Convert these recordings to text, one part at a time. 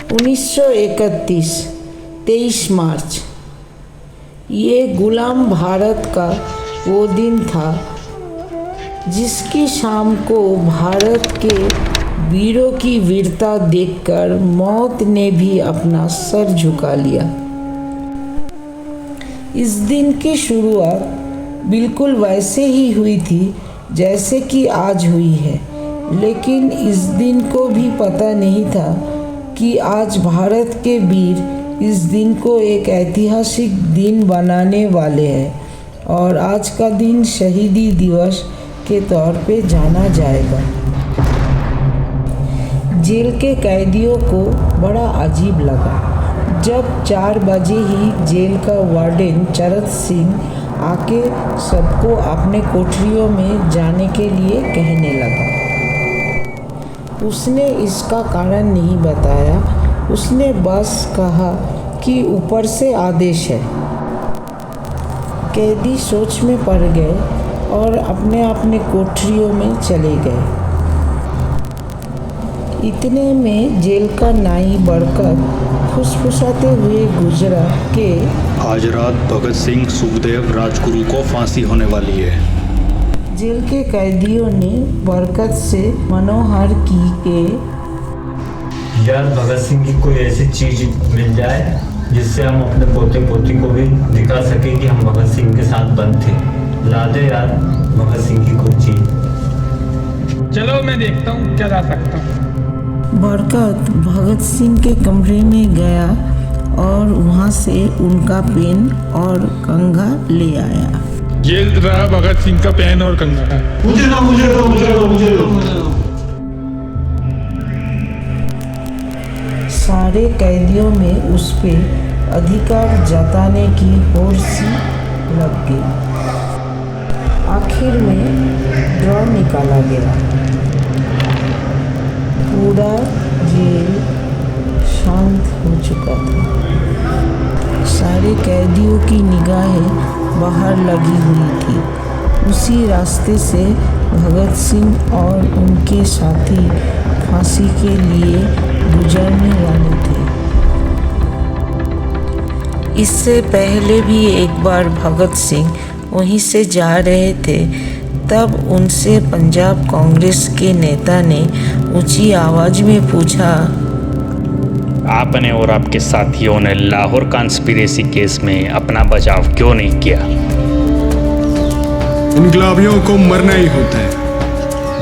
1931 23 मार्च। ये गुलाम भारत का वो दिन था जिसकी शाम को भारत के वीरों की वीरता देखकर मौत ने भी अपना सर झुका लिया। इस दिन की शुरुआत बिल्कुल वैसे ही हुई थी जैसे कि आज हुई है, लेकिन इस दिन को भी पता नहीं था कि आज भारत के वीर इस दिन को एक ऐतिहासिक दिन बनाने वाले हैं और आज का दिन शहीदी दिवस के तौर पे जाना जाएगा। जेल के कैदियों को बड़ा अजीब लगा जब 4 बजे ही जेल का वार्डन चरत सिंह आके सबको अपने कोठरियों में जाने के लिए कहने लगा। उसने इसका कारण नहीं बताया, उसने बस कहा कि ऊपर से आदेश है। कैदी सोच में पड़ गए और अपने अपने कोठरियों में चले गए। इतने में जेल का नाई बरकत फुसफुसाते हुए गुजरा कि आज रात भगत सिंह, सुखदेव, राजगुरु को फांसी होने वाली है। जेल के कैदियों ने बरकत से मनोहर की के यार भगत सिंह की कोई ऐसी चीज मिल जाए जिससे हम अपने पोते पोती को भी दिखा सके कि हम भगत सिंह के साथ बंद थे। ला दे यार भगत सिंह की कोई चीज। चलो मैं देखता हूँ क्या ला सकता हूँ। बरकत भगत सिंह के कमरे में गया और वहाँ से उनका पेन और कंघा ले आया। ये रहा भगत सिंह का पेन और कंघा। मुझे दो। सारे कैदियों में उस पे अधिकार जताने की होड़ सी लग गई। आखिर में ड्रॉ निकाला गया। पूरा जेल शांत हो चुका था। सारे कैदियों की निगाहें बाहर लगी हुई थी। उसी रास्ते से भगत सिंह और उनके साथी फांसी के लिए गुजरने वाले थे। इससे पहले भी एक बार भगत सिंह वहीं से जा रहे थे, तब उनसे पंजाब कांग्रेस के नेता ने ऊंची आवाज में पूछा, आपने और आपके साथियों ने लाहौर कॉन्स्पिरेसी केस में अपना बचाव क्यों नहीं किया? इनकलाबियों को मरना ही होता है,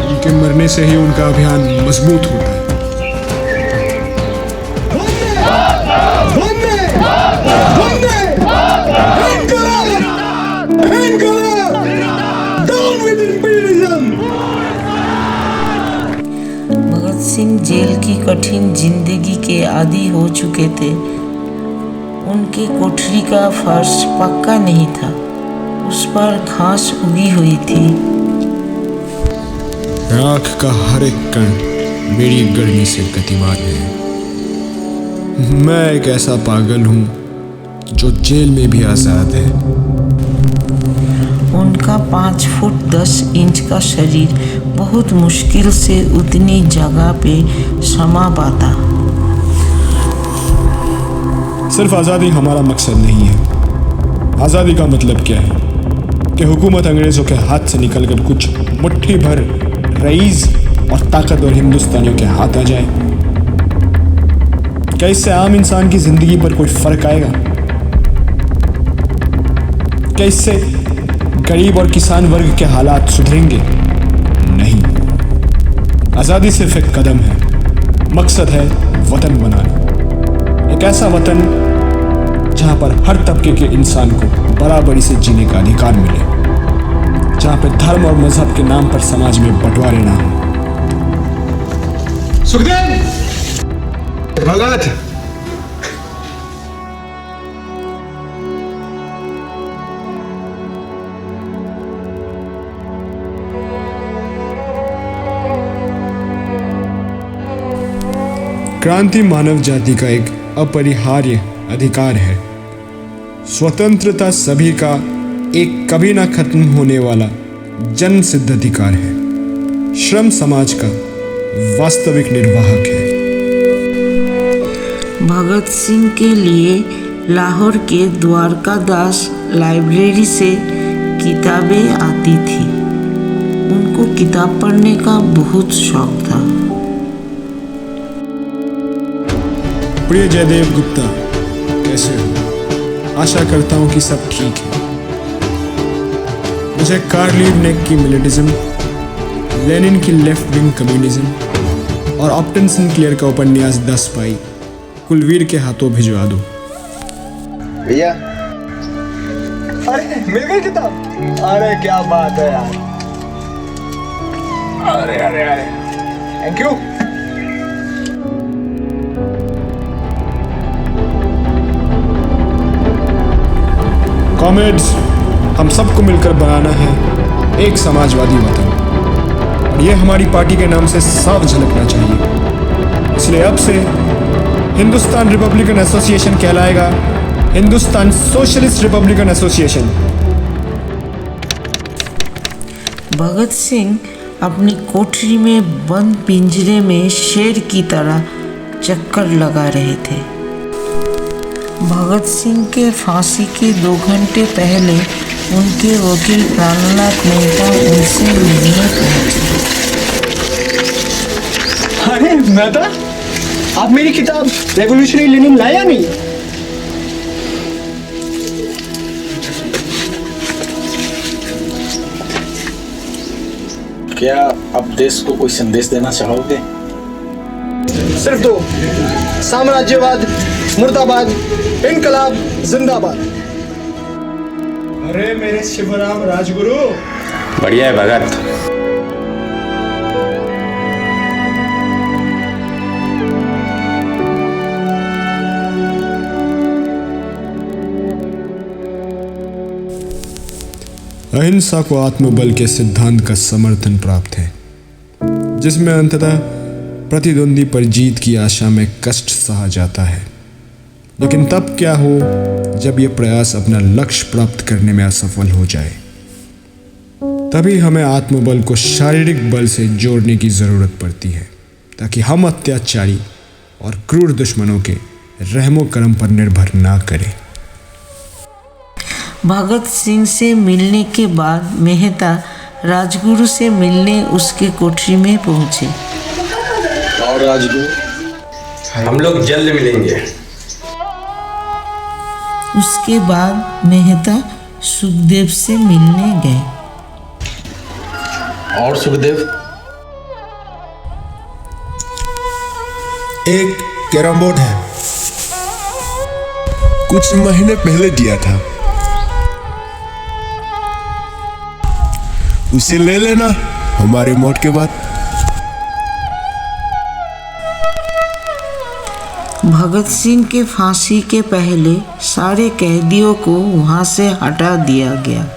उनके मरने से ही उनका अभियान मजबूत होता है। भगत सिंह जेल की कठिन जिंदगी के आदी हो चुके थे। उनकी कोठरी का फर्श पक्का नहीं था, उस पर घास उगी हुई थी। आँख का हर एक कण मेरी गर्मी से गतिमान है। मैं एक ऐसा पागल हूँ जो जेल में भी आज़ाद है। उनका 5 फुट 10 इंच का शरीर बहुत मुश्किल से उतनी जगह पे समा पाता। सिर्फ आज़ादी हमारा मकसद नहीं है। आज़ादी का मतलब क्या है कि हुकूमत अंग्रेज़ों के हाथ से निकलकर कुछ मुट्ठी भर रईस और ताकतवर हिंदुस्तानियों के हाथ आ जाए। क्या इससे आम इंसान की ज़िंदगी पर कोई फ़र्क आएगा? क्या इससे गरीब और किसान वर्ग के हालात सुधरेंगे? नहीं। आज़ादी सिर्फ एक कदम है, मकसद है वतन बनाना। एक ऐसा वतन जहाँ पर हर तबके के इंसान को बराबरी से जीने का अधिकार मिले, जहाँ पे धर्म और मजहब के नाम पर समाज में बंटवारे ना हो। सुखदेव, भगत, क्रांति मानव जाति का एक अपरिहार्य अधिकार है। स्वतंत्रता सभी का एक कभी ना खत्म होने वाला जन्म सिद्ध अधिकार है। श्रम समाज का वास्तविक निर्वाहक है। भगत सिंह के लिए लाहौर के द्वारकादास लाइब्रेरी से किताबें आती थी। उनको किताब पढ़ने का बहुत शौक था। प्रिय जयदेव गुप्ता, कैसे हो? आशा करता हूं कि सब ठीक है। मुझे कार्ल लिवनेक की मिलिटिज्म, लेनिन की लेफ्ट विंग कम्युनिज्म और ऑप्टन सिंक्लेयर का उपन्यास 10 पाई कुलवीर के हाथों भिजवा दो। भैया, अरे मिल गई किताब? अरे क्या बात है यार। अरे अरे अरे, थैंक यू। कॉमेड्स, हम सबको मिलकर बनाना है एक समाजवादी वतन, और ये हमारी पार्टी के नाम से साफ झलकना चाहिए। इसलिए अब से हिंदुस्तान रिपब्लिकन एसोसिएशन कहलाएगा Hindustan socialist Republican association. Bhagat Singh अपनी कोठरी में बंद पिंजरे में शेर की तरह चक्कर लगा रहे थे। भगत सिंह के फांसी के 2 घंटे पहले उनके वकील प्राणनाथ मेहता उनसे मिलने पहुंचे। अरे मेहता, आप मेरी किताब रेवोल्यूशनरी लेनिन लाया नहीं? क्या आप देश को कोई संदेश देना चाहोगे? सिर्फ 2, साम्राज्यवाद मुर्दाबाद, इनकलाब जिंदाबाद। अरे मेरे शिवराम राजगुरु, बढ़िया है भगत। अहिंसा को आत्मबल के सिद्धांत का समर्थन प्राप्त है, जिसमें अंततः प्रतिद्वंदी पर जीत की आशा में कष्ट सहा जाता है। लेकिन तब क्या हो जब यह प्रयास अपना लक्ष्य प्राप्त करने में असफल हो जाए। तभी हमें आत्मबल को शारीरिक बल से जोड़ने की जरूरत पड़ती है, ताकि हम अत्याचारी और क्रूर दुश्मनों के रहमो करम पर निर्भर ना करें। भगत सिंह से मिलने के बाद मेहता राजगुरु से मिलने उसके कोठरी में पहुंचे। और राजगुरु, हम लोग जल्द मिलेंगे। उसके बाद मेहता सुखदेव से मिलने गए। और सुखदेव? एक कैरम बोर्ड है, कुछ महीने पहले दिया था, उसे ले लेना हमारे मौत के बाद। भगत सिंह के फांसी के पहले सारे कैदियों को वहां से हटा दिया गया,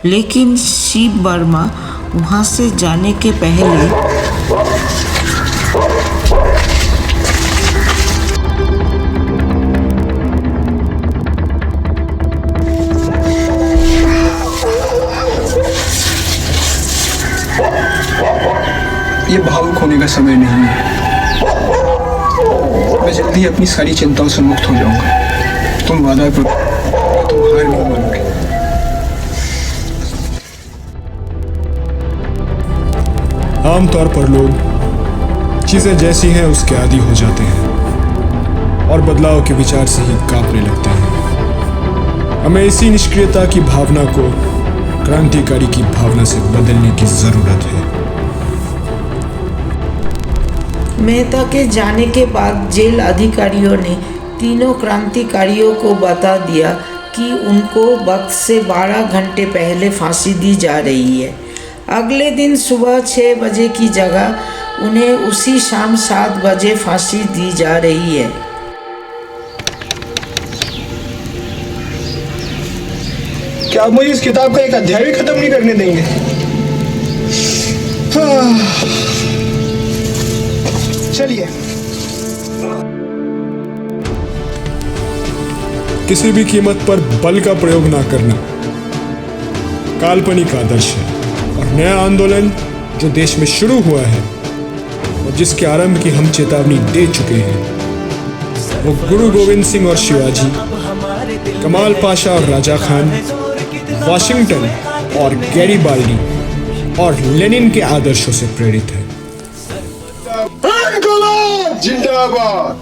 लेकिन शिव वर्मा वहां से जाने के पहले ये भावुक होने का समय नहीं है। मैं जल्दी अपनी सारी चिंताओं से मुक्त हो जाऊंगा। तुम वादा करो, तुम हार नहीं मानोगे। आमतौर पर लोग चीजें जैसी हैं उसके आदी हो जाते हैं और बदलाव के विचार से ही कांपने लगते हैं। हमें इसी निष्क्रियता की भावना को क्रांतिकारी की भावना से बदलने की जरूरत है। मेहता के जाने के बाद जेल अधिकारियों ने तीनों क्रांतिकारियों को बता दिया कि उनको वक्त से 12 घंटे पहले फांसी दी जा रही है। अगले दिन सुबह 6 बजे की जगह उन्हें उसी शाम 7 बजे फांसी दी जा रही है। क्या आप मुझे इस किताब का एक अध्याय भी खत्म नहीं करने देंगे? चलिए। किसी भी कीमत पर बल का प्रयोग ना करना काल्पनिक आदर्श है, और नया आंदोलन जो देश में शुरू हुआ है और जिसके आरंभ की हम चेतावनी दे चुके हैं, वो गुरु गोविंद सिंह और शिवाजी, कमाल पाशा और राजा खान, वाशिंगटन और गैरीबाल्डी और लेनिन के आदर्शों से प्रेरित है। जिंदाबाद।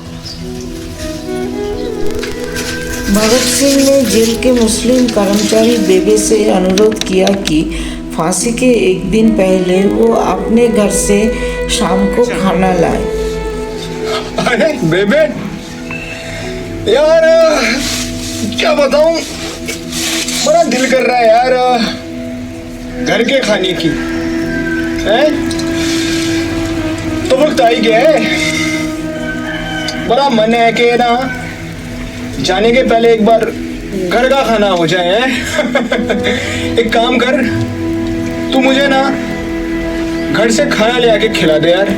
भगत सिंह ने जेल के मुस्लिम कर्मचारी बेबे से अनुरोध किया कि फांसी के एक दिन पहले वो अपने घर से शाम को खाना लाए। अरे बेबे यार, क्या बताऊं, बड़ा दिल कर रहा है यार घर के खाने की। है तो वक्त आई गया है, बड़ा मन है कि ना जाने के पहले एक बार घर का खाना हो जाए। एक काम कर, तू मुझे ना घर से खाना ले आके खिला दे यार।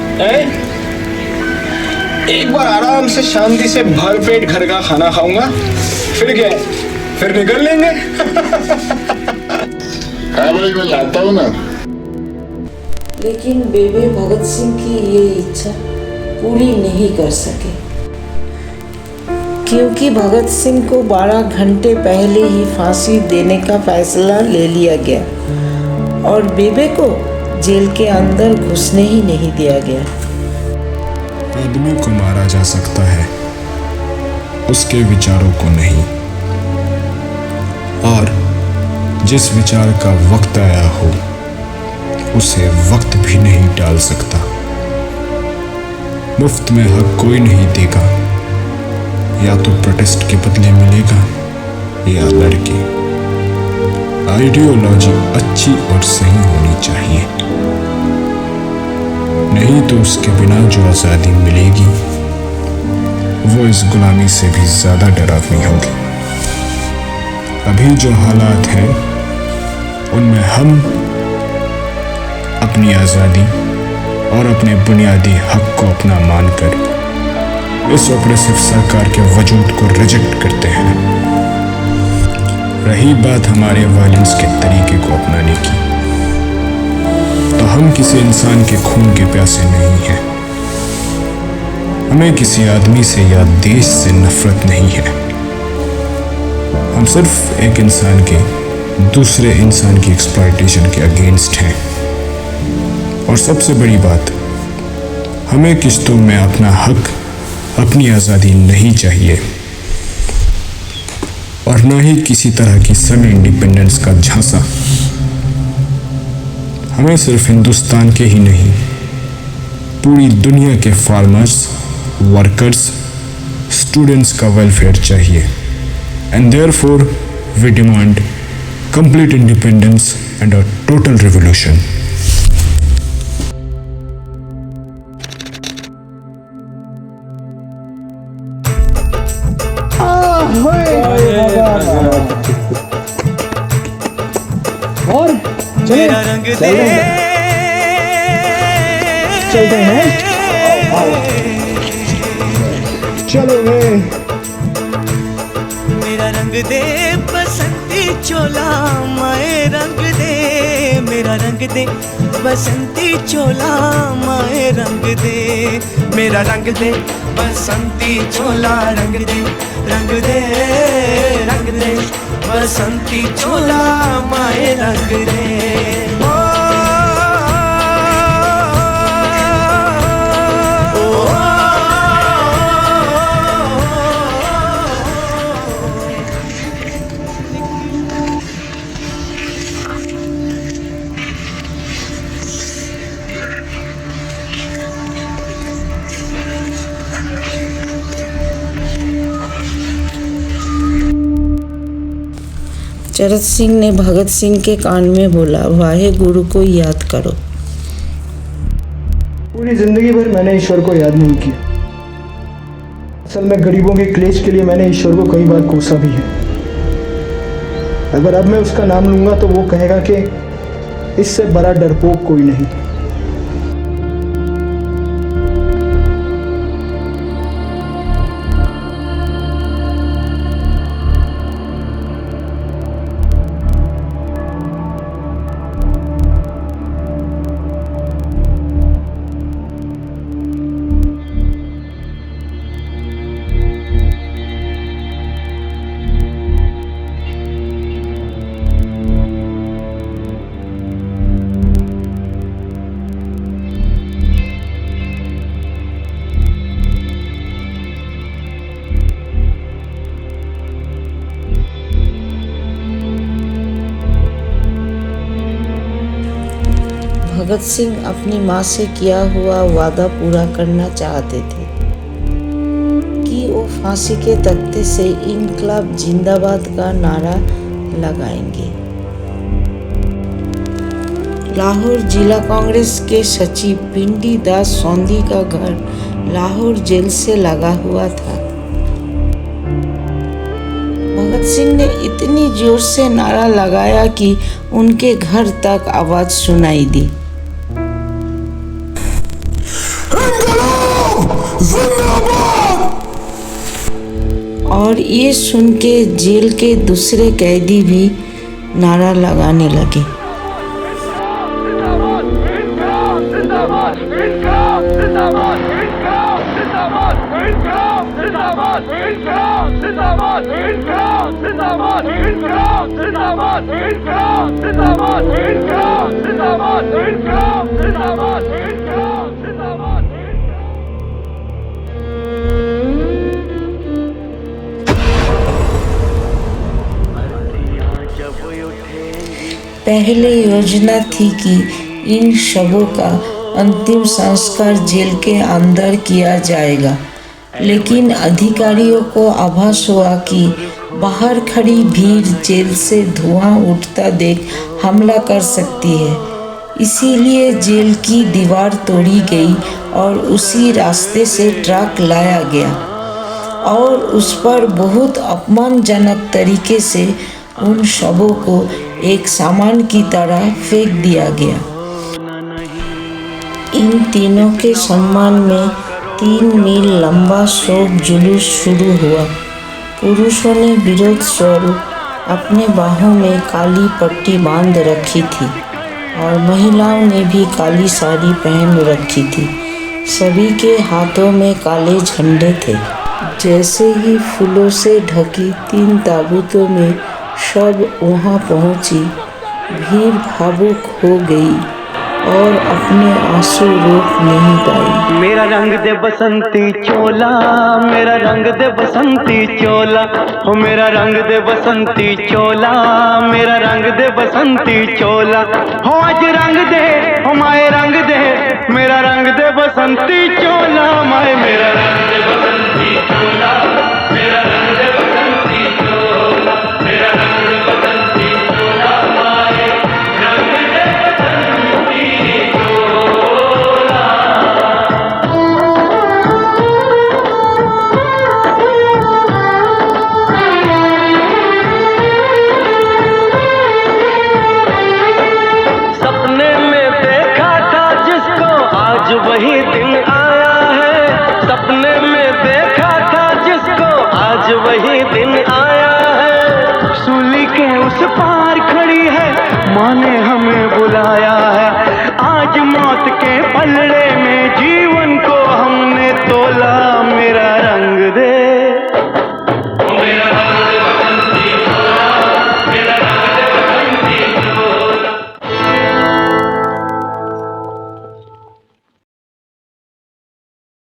एक बार आराम से शांति से भरपेट घर का खाना खाऊंगा, फिर क्या, फिर निकल लेंगे। हाँ भाई, मैं लाता हूँ ना। लेकिन बेबे भगत सिंह की ये इच्छा पूरी नहीं कर सके, क्योंकि भगत सिंह को 12 घंटे पहले ही फांसी देने का फैसला ले लिया गया और बेबे को जेल के अंदर घुसने ही नहीं दिया गया। आदमी को मारा जा सकता है, उसके विचारों को नहीं। और जिस विचार का वक्त आया हो, उसे वक्त भी नहीं टाल सकता। मुफ्त में हक कोई नहीं देगा, या तो प्रोटेस्ट के बदले मिलेगा या लड़के। आइडियोलॉजी अच्छी और सही होनी चाहिए, नहीं तो उसके बिना जो आज़ादी मिलेगी वो इस गुलामी से भी ज़्यादा डरावनी होगी। अभी जो हालात हैं उनमें हम अपनी आज़ादी और अपने बुनियादी हक को अपना मानकर इस ऑपरेसिव सरकार के वजूद को रिजेक्ट करते हैं। रही बात हमारे वायलेंस के तरीके को अपनाने की, तो हम किसी इंसान के खून के प्यासे नहीं हैं। हमें किसी आदमी से या देश से नफरत नहीं है। हम सिर्फ एक इंसान के दूसरे इंसान की एक्सप्लॉयटेशन के अगेंस्ट हैं। और सबसे बड़ी बात, हमें किश्तों में अपना हक, अपनी आज़ादी नहीं चाहिए, और ना ही किसी तरह की सेमी इंडिपेंडेंस का झांसा। हमें सिर्फ हिंदुस्तान के ही नहीं, पूरी दुनिया के फार्मर्स, वर्कर्स, स्टूडेंट्स का वेलफेयर चाहिए। And therefore we demand complete independence and a total revolution. और चलते हैं। चलो मेरा रंग दे बसंती चोला, माए रंग दे मेरा रंग दे बसंती चोला, माए रंग दे मेरा रंग दे बसंती चोला, रंग दे रंग दे रंग दे बसंती चोला, माए रंग दे। चरत सिंह ने भगत सिंह के कान में बोला, वाहे गुरु को याद करो। पूरी जिंदगी भर मैंने ईश्वर को याद नहीं किया। असल में गरीबों के क्लेश के लिए मैंने ईश्वर को कई बार कोसा भी है। अगर अब मैं उसका नाम लूंगा तो वो कहेगा कि इससे बड़ा डरपोक कोई नहीं। भगत सिंह अपनी माँ से किया हुआ वादा पूरा करना चाहते थे कि वो फांसी के तख्ते से इनकलाब जिंदाबाद का नारा लगाएंगे। लाहौर जिला कांग्रेस के सचिव पिंडी दास सोंधी का घर लाहौर जेल से लगा हुआ था। भगत सिंह ने इतनी जोर से नारा लगाया कि उनके घर तक आवाज सुनाई दी। और ये सुन के जेल के दूसरे कैदी भी नारा लगाने लगे। पहले योजना थी कि इन शवों का अंतिम संस्कार जेल के अंदर किया जाएगा, लेकिन अधिकारियों को आभास हुआ कि बाहर खड़ी भीड़ जेल से धुआं उठता देख हमला कर सकती है। इसीलिए जेल की दीवार तोड़ी गई और उसी रास्ते से ट्रक लाया गया और उस पर बहुत अपमानजनक तरीके से उन शवों को एक सामान की तरह फेंक दिया गया। इन तीनों के सम्मान में 3 मील लंबा शोक जुलूस शुरू हुआ। पुरुषों ने विरोध स्वरूप अपने बाहों में काली पट्टी बांध रखी थी और महिलाओं ने भी काली साड़ी पहन रखी थी। सभी के हाथों में काले झंडे थे। जैसे ही फूलों से ढकी 3 ताबूतों में शव वहाँ पहुँची, भीड़ भावुक हो गई और अपने आंसू रोक नहीं पाई। मेरा रंग दे बसंती चोला, मेरा रंग दे बसंती चोला, हो मेरा रंग दे बसंती चोला, मेरा रंग दे बसंती चोला, हो आज रंग दे, हो माए रंग दे, मेरा रंग दे बसंती चोला, माए मेरा रंग दे बसंती चोला, मेरा रंग दे बसंती चोला, मेरा रंग दे बसंती चोला, माए रंग दे बसंती चोला। सपने में देखा था जिसको आज वही दिन आया है, सपने में देखा था जिसको आज वही दिन आया है। सूली के उस पार खड़ी है, माँ ने हमें बुलाया है। आज मौत के पलड़े में जीवन को हमने